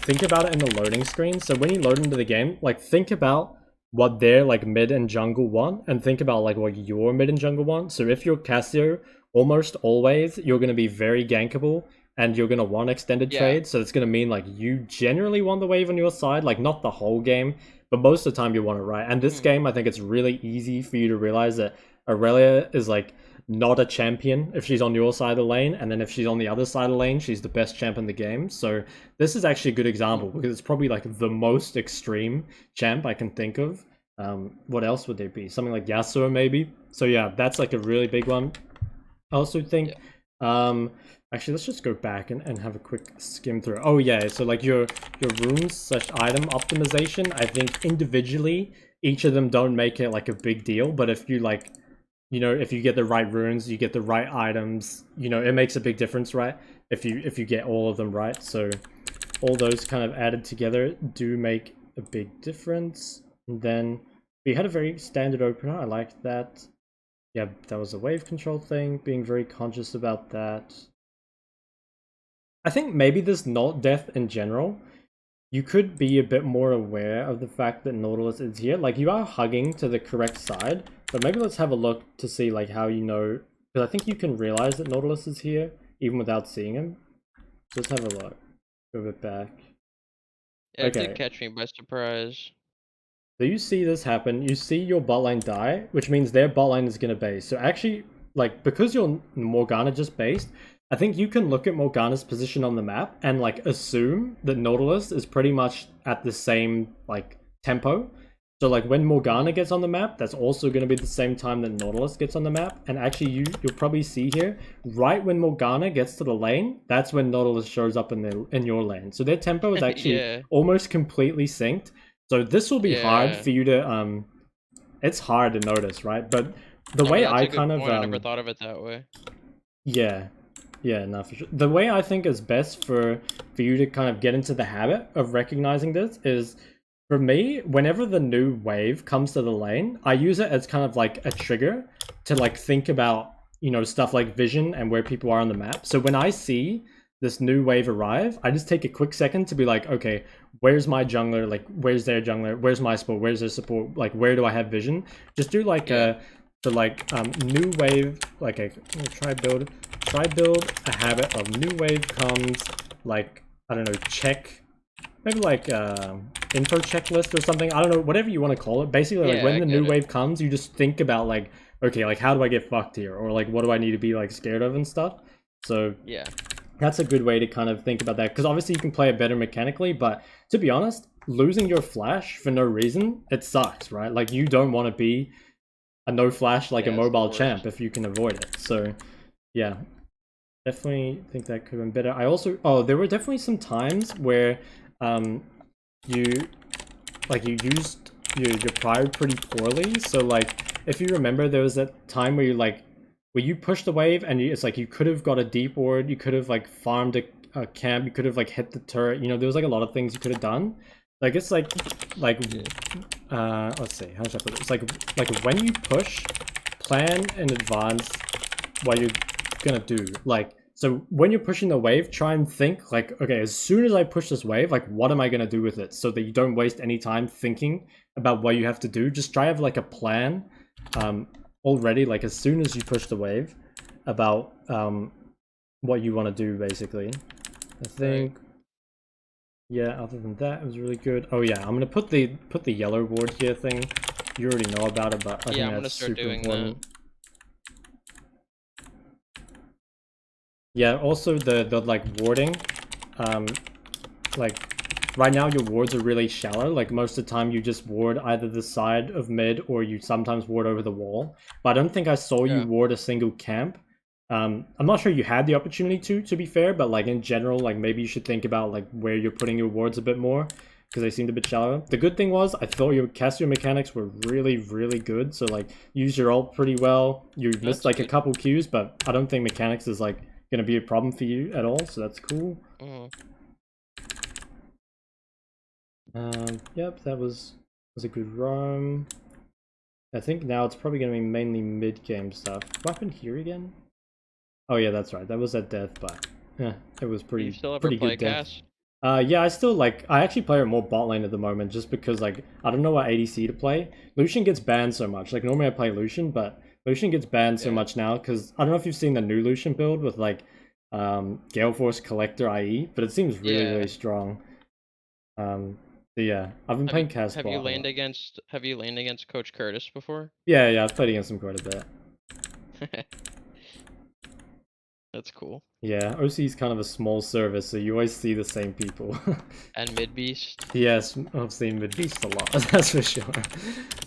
think about it in the loading screen. So when you load into the game, like think about what their like mid and jungle want, and think about like what your mid and jungle want. So if you're Cassio, almost always you're gonna be very gankable and you're gonna want extended trade. So it's gonna mean like you generally want the wave on your side, like not the whole game, but most of the time you want it, right? And this game, I think it's really easy for you to realize that Irelia is like not a champion if she's on your side of the lane, and then if she's on the other side of the lane, she's the best champ in the game. So this is actually a good example because it's probably like the most extreme champ I can think of. What else would there be? Something like Yasuo maybe. So yeah, that's like a really big one. I also think actually let's just go back and have a quick skim through. Oh yeah, so like your runes slash item optimization, I think individually each of them don't make it like a big deal, but if you like, you know, if you get the right runes, you get the right items, you know, it makes a big difference, right? If you get all of them right. So all those kind of added together do make a big difference. And then we had a very standard opener. I liked that. Yeah, that was a wave control thing, being very conscious about that. I think maybe this Naut death in general, you could be a bit more aware of the fact that Nautilus is here. Like, you are hugging to the correct side, but maybe let's have a look to see like how you know, because I think you can realize that Nautilus is here even without seeing him. So let's have a look. Go a bit back. Yeah, it did catch me by surprise. So you see this happen, you see your bot lane die, which means their bot lane is going to base. So actually, like, because your Morgana just based, I think you can look at Morgana's position on the map and, like, assume that Nautilus is pretty much at the same, like, tempo. So, like, when Morgana gets on the map, that's also going to be the same time that Nautilus gets on the map. And actually, you'll probably see here, right when Morgana gets to the lane, that's when Nautilus shows up in your lane. So their tempo is actually almost completely synced. So this will be hard for you to it's hard to notice, right? But the way I kind of I never thought of it that way. Yeah, no, for sure. The way I think is best for you to kind of get into the habit of recognizing this is, for me, whenever the new wave comes to the lane, I use it as kind of like a trigger to like think about, you know, stuff like vision and where people are on the map. So when I see this new wave arrive, I just take a quick second to be like, okay, where's my jungler? Like, where's their jungler? Where's my support? Where's their support? Like, where do I have vision? Just do like new wave, like a try build a habit of new wave comes, like, I don't know, check, maybe like info checklist or something. I don't know, whatever you want to call it. Basically, like when the new wave comes, you just think about like, okay, like how do I get fucked here, or like what do I need to be like scared of and stuff. So yeah, that's a good way to kind of think about that, because obviously you can play it better mechanically, but to be honest, losing your flash for no reason, it sucks, right? Like, you don't want to be a no flash like a mobile champ if you can avoid it. So yeah, definitely think that could have been better. I also, there were definitely some times where you used your prior pretty poorly. So like, if you remember, there was that time where you pushed the wave and it's like you could have got a deep ward, you could have like farmed a camp, you could have like hit the turret, you know, there was like a lot of things you could have done. Like it's like let's see, how should I put it? It's like when you push, plan in advance what you're gonna do. Like, so when you're pushing the wave, try and think like, okay, as soon as I push this wave, like what am I gonna do with it? So that you don't waste any time thinking about what you have to do. Just try to have like a plan already, like as soon as you push the wave, about what you want to do basically. I think yeah, other than that, it was really good. Oh yeah, I'm gonna put the yellow ward here thing. You already know about it, but I think that's super important. That. Yeah, also the like warding, like right now your wards are really shallow. Like most of the time you just ward either the side of mid or you sometimes ward over the wall. But I don't think I saw you ward a single camp. I'm not sure you had the opportunity to be fair, but like in general, like maybe you should think about like where you're putting your wards a bit more, because they seemed a bit shallow. The good thing was I thought your Cassio mechanics were really, really good. So like use your ult pretty well. You missed like a couple Qs, but I don't think mechanics is like gonna be a problem for you at all, so that's cool. Yep, that was a good roam. I think now it's probably gonna be mainly mid-game stuff. What happened here again? Oh yeah, that's right. That was at death, but yeah, it was pretty good death. Yeah, I actually play her more bot lane at the moment, just because like I don't know what ADC to play. Lucian gets banned so much. Like normally I play Lucian, but Lucian gets banned so much now because I don't know if you've seen the new Lucian build with like Gale Force Collector IE, but it seems really strong. Yeah, I've been playing Cass. Have you laned against Coach Curtis before? Yeah, I've played against him quite a bit. That's cool. Yeah, OC is kind of a small service, so you always see the same people. And mid beast. Yes, I've seen mid beast a lot. That's for sure.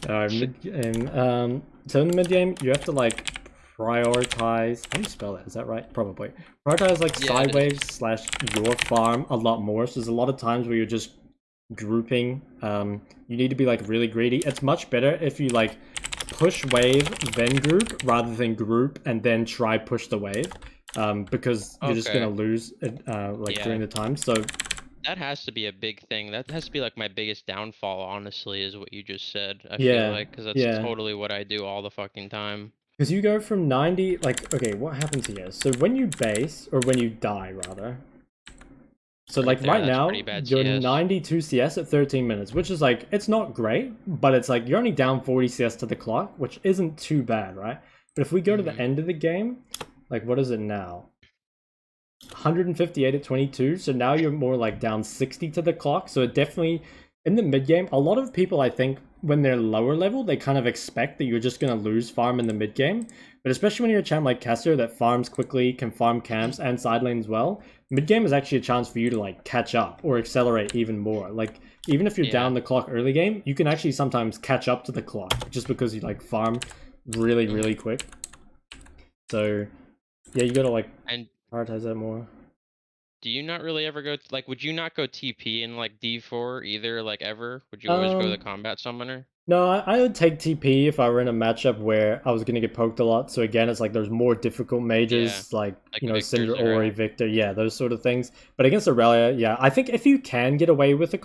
Mid game. So in the mid game, you have to like prioritize. How do you spell that? Is that right? Probably. Prioritize like side waves / your farm a lot more. So there's a lot of times where you're just grouping. You need to be like really greedy. It's much better if you like push wave then group rather than group and then try push the wave. Because you're just gonna lose during the time. So that has to be a big thing. That has to be like my biggest downfall, honestly, is what you just said. I feel like, because that's totally what I do all the fucking time. Because you go from 90, like, okay, what happens here? So when you base, or when you die, rather. So like right now, you're 92 CS at 13 minutes, which is like, it's not great, but it's like, you're only down 40 CS to the clock, which isn't too bad, right? But if we go to the end of the game, like, what is it now? 158 at 22, so now you're more like down 60 to the clock. So it definitely, in the mid game, a lot of people, I think, when they're lower level, they kind of expect that you're just going to lose farm in the mid game. But especially when you're a champ like Cassio that farms quickly, can farm camps and side lane as well, mid game is actually a chance for you to like catch up or accelerate even more. Like, even if you're down the clock early game, you can actually sometimes catch up to the clock just because you like farm really quick. So yeah, you gotta like prioritize that more. Do you not really ever go like? Would you not go TP in like D4 either? Like ever? Would you always go the combat summoner? No, I would take TP if I were in a matchup where I was gonna get poked a lot. So again, it's like there's more difficult mages, like you know, Syndra, Ori, Victor, yeah, those sort of things. But against Irelia, yeah, I think if you can get away with a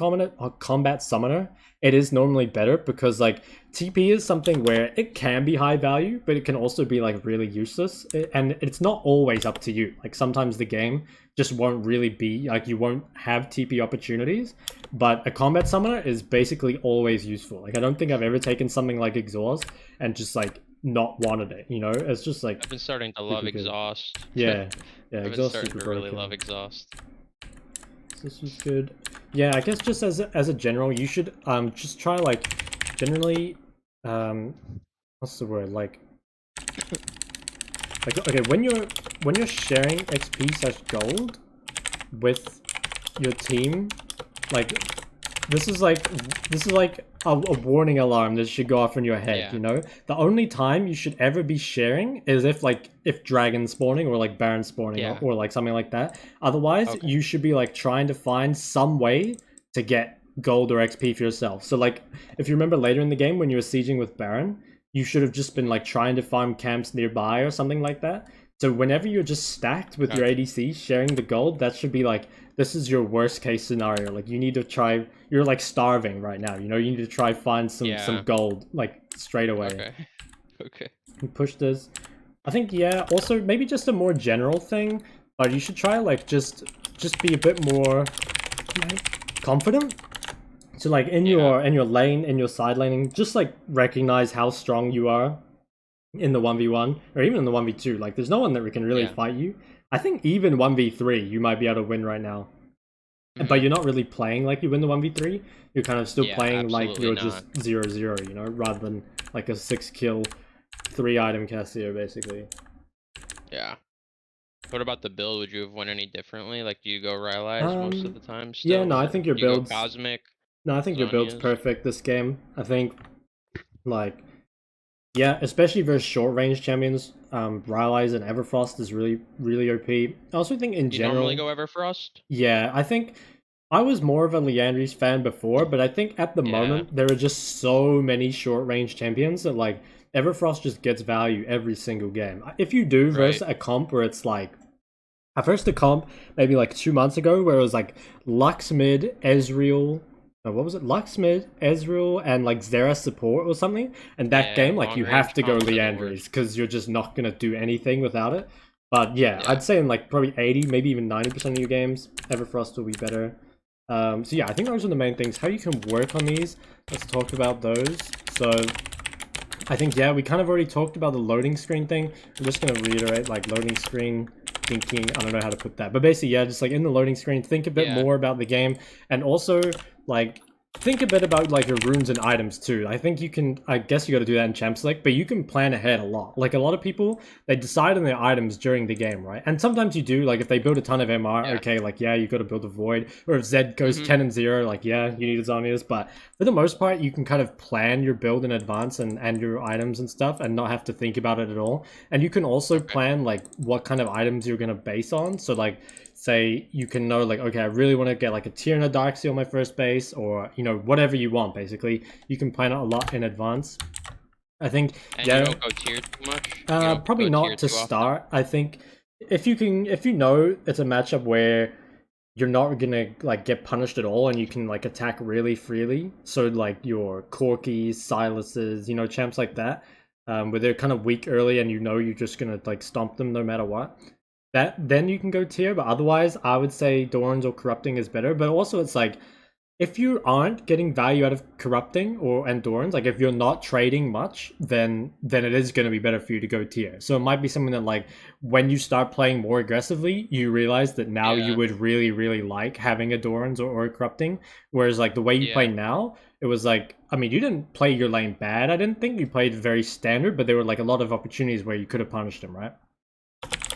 combat summoner, it is normally better because like TP is something where it can be high value, but it can also be like really useless, and it's not always up to you. Like sometimes the game just won't really be like you won't have TP opportunities, but a combat summoner is basically always useful. Like I don't think I've ever taken something like Exhaust and just like not wanted it, you know? It's just like I've been starting to love Exhaust. Yeah, I've been starting to really love Exhaust. This was good. Yeah, I guess just as a general, you should just try like generally what's the word, like okay, when you're sharing XP / gold with your team, like this is like a warning alarm that should go off in your head. You know, the only time you should ever be sharing is if dragon spawning or like baron spawning or like something like that. Otherwise you should be like trying to find some way to get gold or XP for yourself. So like if you remember later in the game when you were sieging with baron, you should have just been like trying to farm camps nearby or something like that So whenever you're just stacked with your ADC sharing the gold, that should be like, this is your worst case scenario. Like you need to try, you're like starving right now, you know, you need to try find some gold like straight away. Okay. Okay. Push this. I think, yeah, also maybe just a more general thing, but you should try like just be a bit more like, confident. So like in your lane, in your side laning, just like recognize how strong you are in the 1v1 or even in the 1v2. Like there's no one that can really fight you. I think even 1v3 you might be able to win right now. But you're not really playing like you win the 1v3. You're kind of still playing like you're just 0-0, you know, rather than like a 6-kill, 3-item Cassio, basically. Yeah. What about the build? Would you have won any differently? Like, do you go Rylai's most of the time still? Yeah, no, I think your build's... Cosmic? No, I think your build's perfect this game. I think, like... Yeah, especially versus short-range champions, Rylai's and Everfrost is really, really OP. I also think in general... You normally go Everfrost? Yeah, I think... I was more of a Liandry's fan before, but I think at the moment, there are just so many short-range champions that, like, Everfrost just gets value every single game. If you do versus a comp where it's like... I versed a comp maybe like 2 months ago where it was like Lux mid, Ezreal... what was it? Lux mid, Ezreal, and like Xerath support or something. And that game, like you have to go Liandry's because you're just not gonna do anything without it. But yeah, I'd say in like probably 80, maybe even 90% of your games, Everfrost will be better. So yeah, I think those are the main things. How you can work on these, let's talk about those. So I think, yeah, we kind of already talked about the loading screen thing. I'm just gonna reiterate, like loading screen, thinking, I don't know how to put that, but basically, yeah, just like in the loading screen, think a bit more about the game, and also like think a bit about like your runes and items too. I think you can, I guess you got to do that in champ select, but you can plan ahead a lot. Like a lot of people, they decide on their items during the game, right? And sometimes you do, like if they build a ton of MR, okay, like yeah, you got to build a void. Or if Zed goes 10-0, like yeah, you need Zonias. But for the most part, you can kind of plan your build in advance and your items and stuff, and not have to think about it at all. And you can also plan like what kind of items you're gonna base on. So like, say you can know like, okay, I really want to get like a tier and a dark seal on my first base, or you know, whatever you want. Basically, you can plan it a lot in advance. I think. And you don't go tier too much. Probably not to start. I think if you know it's a matchup where you're not gonna like get punished at all, and you can like attack really freely. So like your Corkis, Silas's, you know, champs like that, where they're kind of weak early, and you know you're just gonna like stomp them no matter what. Then you can go tier, but otherwise I would say Dorans or Corrupting is better. But also it's like, if you aren't getting value out of Corrupting or Dorans, like if you're not trading much, then it is going to be better for you to go tier. So it might be something that like, when you start playing more aggressively, you realize that now you would really, really like having a Dorans or a Corrupting. Whereas like the way you play now, it was like, I mean, you didn't play your lane bad, I didn't think. You played very standard, but there were like a lot of opportunities where you could have punished him, right?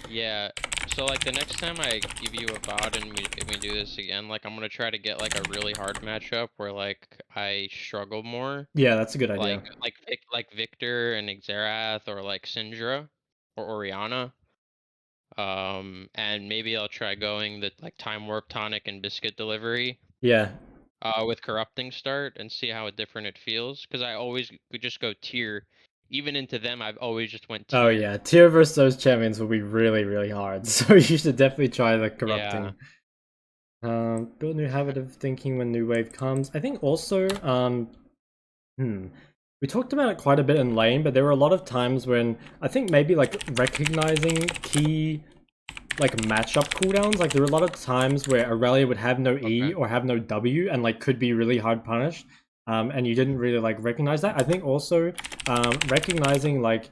Yeah, so like the next time I give you a VOD and we do this again, like I'm gonna try to get like a really hard matchup where like I struggle more. Yeah, that's a good idea. Like Victor and Xerath, or like Syndra or Orianna. And maybe I'll try going the like Time Warp Tonic and Biscuit Delivery. Yeah. With Corrupting start and see how different it feels, because I always could just go tier. Even into them, I've always just went tier. Oh yeah, tier versus those champions will be really, really hard. So you should definitely try the Corrupting. Build a new habit of thinking when new wave comes. I think also, we talked about it quite a bit in lane, but there were a lot of times when I think maybe like recognizing key like matchup cooldowns. Like there were a lot of times where Irelia would have no E or have no W and like could be really hard punished. And you didn't really like recognize that. I think also recognizing like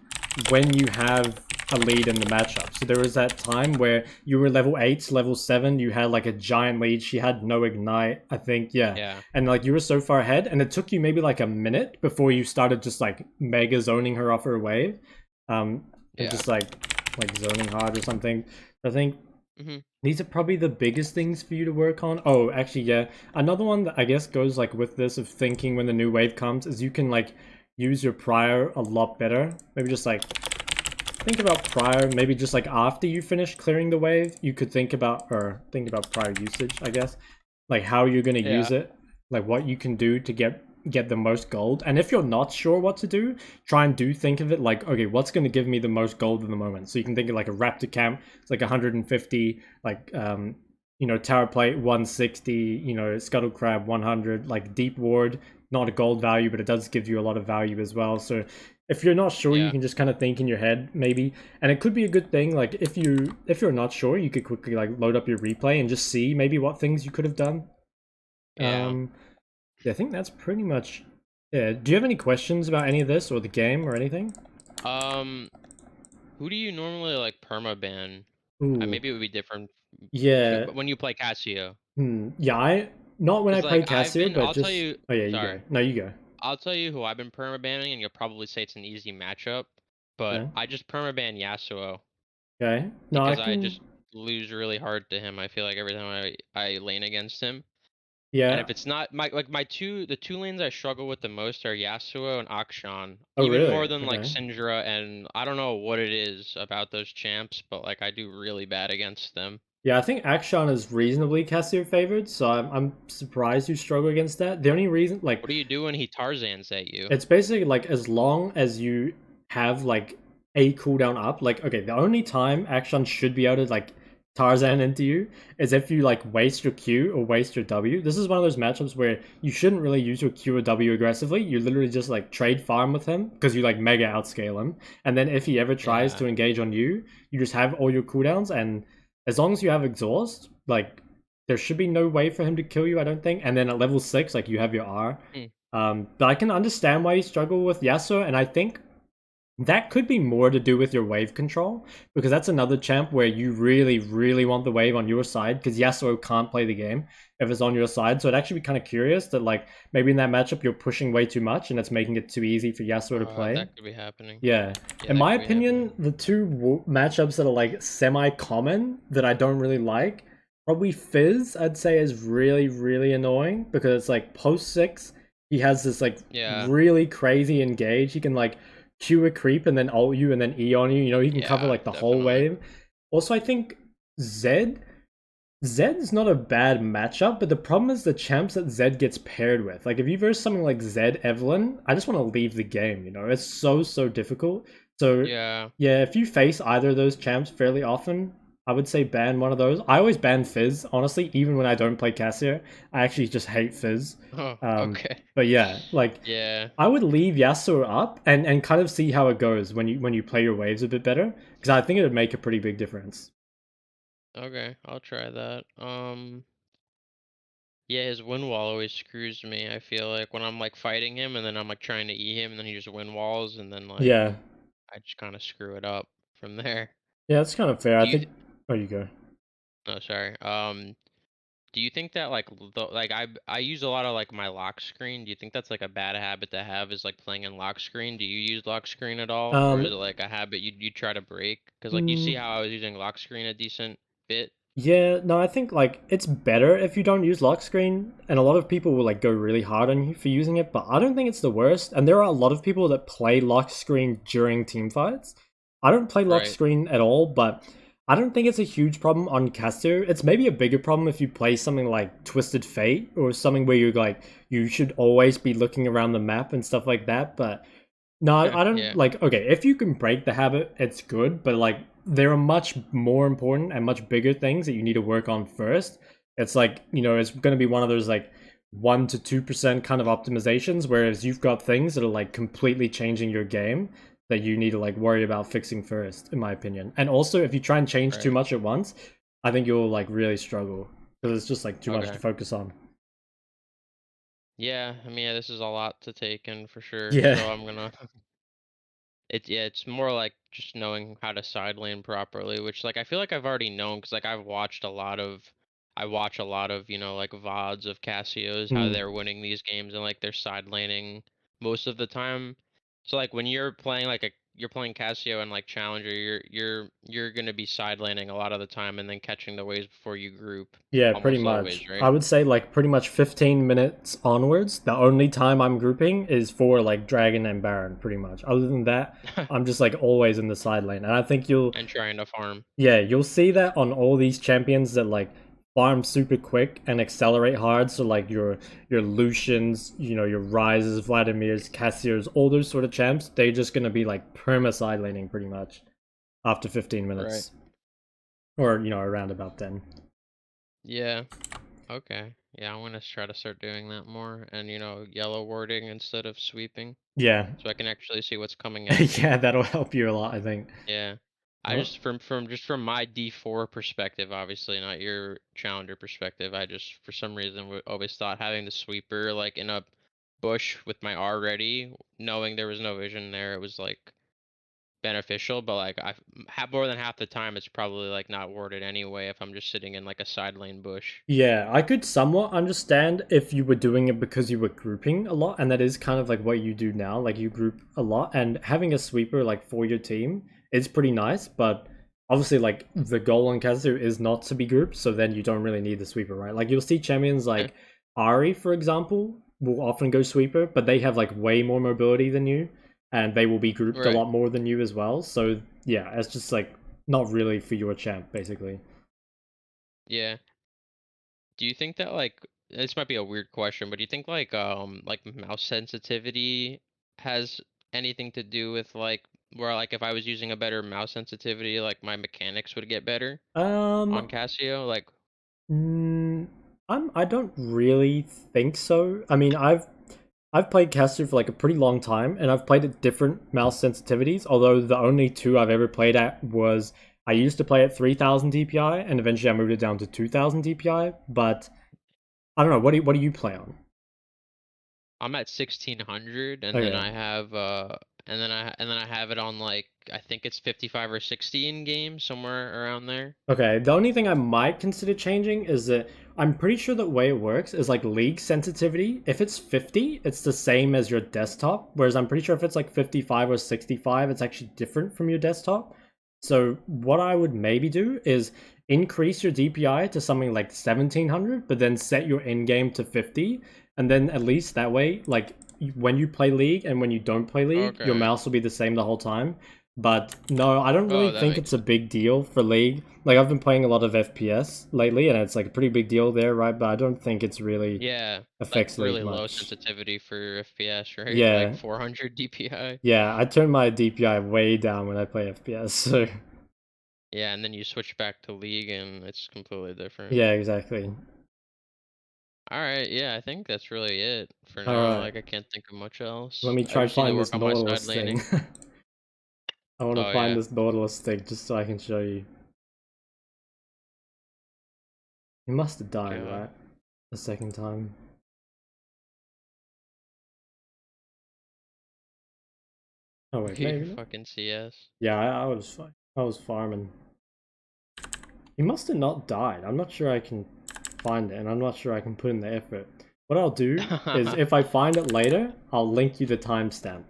when you have a lead in the matchup. So there was that time where you were level 8, level 7, you had like a giant lead, she had no ignite, I think, yeah. And like you were so far ahead, and it took you maybe like a minute before you started just like mega zoning her off her wave. And just like zoning hard or something. I think these are probably the biggest things for you to work on. Oh, actually, yeah. Another one that I guess goes like with this of thinking when the new wave comes is you can like use your prior a lot better. Maybe just like think about prior, maybe just like after you finish clearing the wave, you could think about prior usage, I guess. Like how you're going to use it, like what you can do to get get the most gold. And if you're not sure what to do, try and think of it like, okay, what's going to give me the most gold at the moment? So you can think of like a raptor camp, it's like 150, like tower plate 160, scuttle crab 100, like deep ward, not a gold value, but it does give you a lot of value as well. So if you're not sure, you Yeah. can just kind of think in your head maybe, and it could be a good thing. Like if you're not sure, you could quickly like load up your replay and just see maybe what things you could have done. Yeah. Yeah, I think that's pretty much. Yeah. Do you have any questions about any of this or the game or anything? Um, who do you normally like permaban? Ooh, Maybe it would be different too, yeah. but when you play Cassio. Yeah. I not when I Because play like I've Cassio, been, but I'll tell just. you, Oh yeah, you sorry, go. No, you go. I'll tell you who I've been permabanning, and you'll probably say it's an easy matchup. But Yeah. I just permaban Yasuo Okay. No, I because I can. just lose really hard to him. I feel like every time I lane against him. And Yeah. if it's not the two lanes I struggle with the most are Yasuo and Akshan. Oh Even really? more than like Okay. Syndra, and I don't know what it is about those champs, but like I do really bad against them. Yeah, I think Akshan is reasonably Cassio favored, so I'm surprised you struggle against that. The only reason, like, What do you do when he Tarzans at you? it's basically like as long as you have like a cooldown up, like okay, the only time Akshan should be able to like Tarzan into you is if you like waste your Q or waste your W. This is one of those matchups where you shouldn't really use your Q or W aggressively. You literally just like trade farm with him because you like mega outscale him. And then if he ever tries Yeah. to engage on you, you just have all your cooldowns, and as long as you have exhaust, like there should be no way for him to kill you, I don't think. And then at level 6, like you have your R. Hmm. But I can understand why you struggle with Yasuo, and I think that could be more to do with your wave control, because that's another champ where you really, really want the wave on your side, because Yasuo can't play the game if it's on your side. So it'd actually be kind of curious that like maybe in that matchup you're pushing way too much and it's making it too easy for Yasuo to play. That could be happening. Yeah. Yeah, In that my could be happening. opinion, the two matchups that are like semi-common that I don't really like, probably Fizz, I'd say is really, really annoying because it's like post 6, he has this like Yeah. really crazy engage. He can like Q a creep and then ult you and then E on you. He can cover Yeah, like the whole definitely. wave. Also, I think Zed. Zed's not a bad matchup, but the problem is the champs that Zed gets paired with. Like if you verse something like Zed Evelyn, I just want to leave the game, It's so difficult. So Yeah. yeah, if you face either of those champs fairly often, I would say ban one of those. I always ban Fizz, honestly, even when I don't play Cassio. I actually just hate Fizz. Oh, Um, okay. but yeah, like Yeah. I would leave Yasuo up and kind of see how it goes when you play your waves a bit better, because I think it would make a pretty big difference. Okay, I'll try that. Yeah, his wind wall always screws me. I feel like when I'm like fighting him and then I'm like trying to E him and then he just wind walls and then like Yeah. I just kind of screw it up from there. Yeah, that's kind of fair. I Do you think. Oh, you go. No, sorry. Do you think that like I use a lot of like my lock screen. Do you think that's like a bad habit to have, is like playing in lock screen? Do you use lock screen at all, or Um, is it like a habit you try to break? Because like you see mm, how I was using lock screen a decent bit. yeah, no, I think like it's better if you don't use lock screen, and a lot of people will like go really hard on you for using it, but I don't think it's the worst. And there are a lot of people that play lock screen during team fights. I don't play lock Right. screen at all, but I don't think it's a huge problem on Caster. It's maybe a bigger problem if you play something like Twisted Fate or something where you're like you should always be looking around the map and stuff like that. But no, I don't Yeah. like. Okay, if you can break the habit, it's good. But like, there are much more important and much bigger things that you need to work on first. It's like it's going to be one of those like 1 to 2% kind of optimizations, whereas you've got things that are like completely changing your game that you need to like worry about fixing first, in my opinion. And also, if you try and change too Right. much at once, I think you'll like really struggle because it's just like too much to Okay. focus on. Yeah. I mean, yeah, this is a lot to take in for sure. Yeah. So I'm gonna it's more like just knowing how to side lane properly, which like I feel like I've already known because like I watch a lot of, like VODs of Cassios, how Hmm. they're winning these games and like they're side laning most of the time. So like when you're playing you're playing Cassio and like Challenger, you're gonna be side laning a lot of the time and then catching the waves before you group, Yeah, pretty almost always, much. I right? would say like pretty much 15 minutes onwards. The only time I'm grouping is for like Dragon and Baron, pretty much. Other than that, I'm just like always in the side lane. And I think And trying to farm. you'll see that on all these champions that like farm super quick and accelerate hard. So like your Lucians, you know, your Rises, Vladimirs, Cassiers, all those sort of champs, they're just gonna be like perma side laning pretty much after 15 Right. minutes. Or, you know, around about then. Yeah. Okay. Yeah, I'm gonna try to start doing that more, and yellow warding instead of sweeping, Yeah. so I can actually see what's coming at me. Yeah, that'll help you a lot, I think. Yeah. I Oh, just from my D4 perspective, obviously not your challenger perspective. I just for some reason always thought having the sweeper like in a bush with my R ready, knowing there was no vision there, it was like beneficial. But like I have more than half the time, it's probably like not warded anyway if I'm just sitting in like a side lane bush. yeah, I could somewhat understand if you were doing it because you were grouping a lot, and that is kind of like what you do now. Like you group a lot, and having a sweeper like for your team is pretty nice. But obviously, like the goal on Kazu is not to be grouped, so then you don't really need the sweeper, right? Like you'll see champions Yeah. like Ari, for example, will often go sweeper, but they have like way more mobility than you, and they will be grouped a Right. lot more than you as well. So yeah, it's just like not really for your champ, basically. Yeah. Do you think that like this might be a weird question, but do you think like mouse sensitivity has anything to do with like where like if I was using a better mouse sensitivity, like my mechanics would get better on Um, Casio? Like, Mm, I don't really think so. I mean, I've played caster for like a pretty long time, and I've played at different mouse sensitivities. Although the only two I've ever played at was I used to play at 3000 DPI, and eventually I moved it down to 2000 DPI. But I don't know. What do you play on? I'm at 1600, and then Okay. I have and then I have it on like I think it's 55 or 60 in game, somewhere around there. Okay, the only thing I might consider changing is that I'm pretty sure the way it works is like league sensitivity. If it's 50, it's the same as your desktop, whereas I'm pretty sure if it's like 55 or 65, it's actually different from your desktop. So what I would maybe do is increase your DPI to something like 1700, but then set your in-game to 50, and then at least that way, like when you play League and when you don't play League, your Okay. mouse will be the same the whole time. But no, I don't really Oh, that think makes it's a sense. big deal for League. Like I've been playing a lot of FPS lately, and it's like a pretty big deal there, right? But I don't think it's really Yeah, like affects League really low much. sensitivity for FPS, right? Like Yeah, 400 DPI. yeah. I turn my DPI way down when I play FPS. So Yeah, and then you switch back to League and it's completely different. yeah, exactly. All right, yeah, I think that's really it for All now. right, Like I can't think of much let else. me I try just need to find work this on my side Nautilus thing. laning. I want to Oh find yeah. this Nautilus thing just so I can show you. He must have died, Okay. right? The second time. Oh wait, Okay, maybe not. fucking CS. Yeah, I was fine. I was farming. He must have not died. I'm not sure I can find it, and I'm not sure I can put in the effort. What I'll do is, if I find it later, I'll link you the timestamp.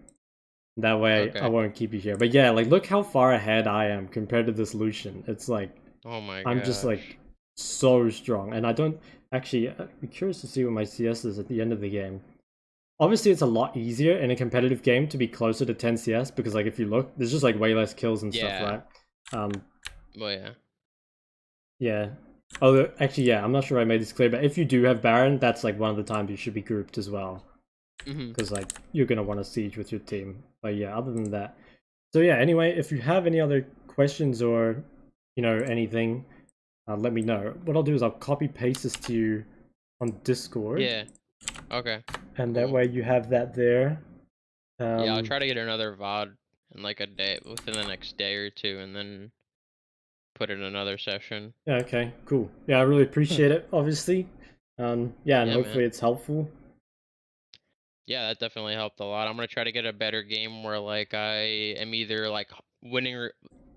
That way, I Okay. won't keep you here. But yeah, like, look how far ahead I am compared to this Lucian. It's like, Oh my I'm just, gosh. like, so strong. And I don't... Actually, I'd be curious to see what my CS is at the end of the game. Obviously, it's a lot easier in a competitive game to be closer to 10 CS, because, like, if you look, there's just, like, way less kills and stuff, Yeah. right? Um, Well, yeah. Yeah. Although, actually, yeah, I'm not sure I made this clear, but if you do have Baron, that's like one of the times you should be grouped as well. Mhm. Because, like, you're going to want to siege with your team. But yeah, other than that. So, yeah, anyway, if you have any other questions or, you know, anything, let me know. What I'll do is I'll copy paste this to you on Discord. Yeah. Okay. And that Cool. way you have that there. Yeah, I'll Um, try to get another VOD in like a day within the next day or two, and then put in another session. yeah, okay, cool. Yeah, I really appreciate it, obviously. Yeah, and Yeah, hopefully man. it's helpful. Yeah, that definitely helped a lot. I'm gonna try to get a better game where like I am either like winning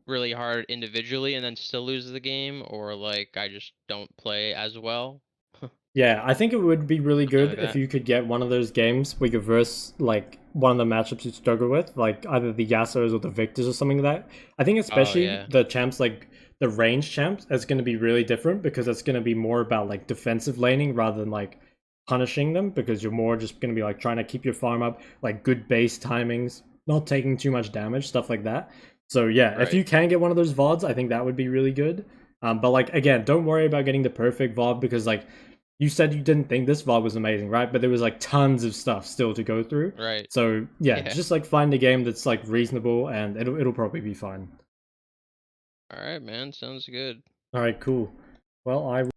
really hard individually and then still lose the game, or like I just don't play as well. Yeah, I think it would be really Something good like if that. you could get one of those games where you verse like one of the matchups you struggle with, like either the Yasuos or the Victors or something like that. I think Oh especially yeah. the champs like the range champs is going to be really different because it's going to be more about like defensive laning rather than like punishing them because you're more just going to be like trying to keep your farm up, like good base timings, not taking too much damage, stuff like that. So yeah, if Right. you can get one of those VODs, I think that would be really good. But like again, don't worry about getting the perfect VOD because like you said you didn't think this VOD was amazing, right? But there was like tons of stuff still to go through. Right. So yeah, Yeah. just like find a game that's like reasonable and it'll probably be fine. All right, man. Sounds good. All right, cool. Well, I